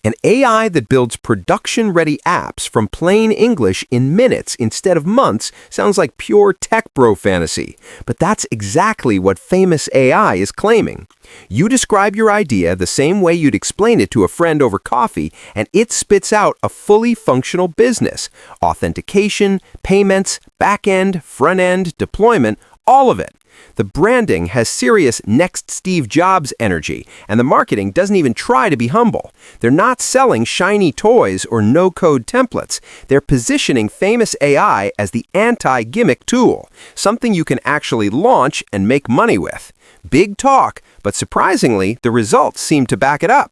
An AI that builds production-ready apps from plain English in minutes instead of months sounds like pure tech bro fantasy. But that's exactly what Famous.ai is claiming. You describe your idea the same way you'd explain it to a friend over coffee, and it spits out a fully functional business. Authentication, payments, back-end, front-end, deployment, all of it. The branding has serious next Steve Jobs energy, and the marketing doesn't even try to be humble. They're not selling shiny toys or no-code templates. They're positioning Famous.ai as the anti-gimmick tool, something you can actually launch and make money with. Big talk, but surprisingly, the results seem to back it up.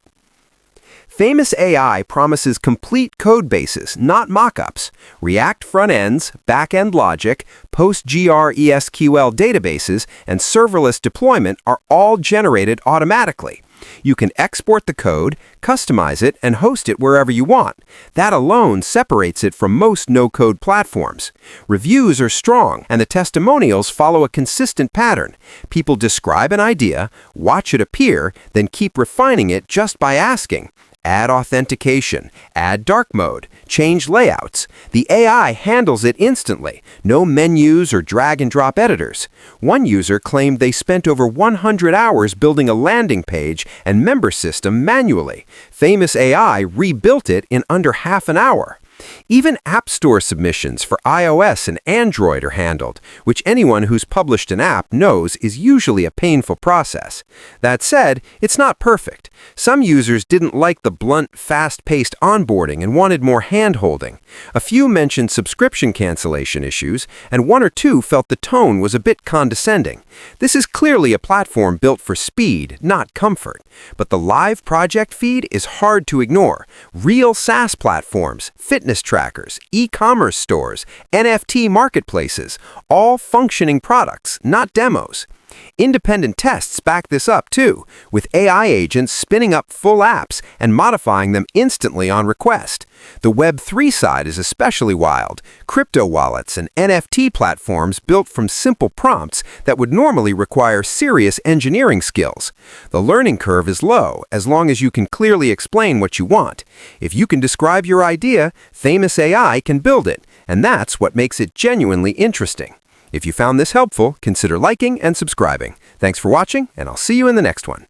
Famous.ai promises complete code bases, not mock-ups. React front-ends, back-end logic, PostgreSQL databases, and serverless deployment are all generated automatically. You can export the code, customize it, and host it wherever you want. That alone separates it from most no-code platforms. Reviews are strong, and the testimonials follow a consistent pattern. People describe an idea, watch it appear, then keep refining it just by asking. Add authentication, add dark mode, change layouts. The AI handles it instantly. No menus or drag-and-drop editors. One user claimed they spent over 100 hours building a landing page and member system manually. Famous.ai rebuilt it in under half an hour. Even App Store submissions for iOS and Android are handled, which anyone who's published an app knows is usually a painful process. That said, it's not perfect. Some users didn't like the blunt, fast-paced onboarding and wanted more hand-holding. A few mentioned subscription cancellation issues, and one or two felt the tone was a bit condescending. This is clearly a platform built for speed, not comfort. But the live project feed is hard to ignore. Real SaaS platforms, fitness trackers, e-commerce stores, NFT marketplaces, all functioning products, not demos. Independent tests back this up too, with AI agents spinning up full apps and modifying them instantly on request. The Web3 side is especially wild. Crypto wallets and NFT platforms built from simple prompts that would normally require serious engineering skills. The learning curve is low as long as you can clearly explain what you want. If you can describe your idea, Famous.ai can build it, and that's what makes it genuinely interesting. If you found this helpful, consider liking and subscribing. Thanks for watching, and I'll see you in the next one.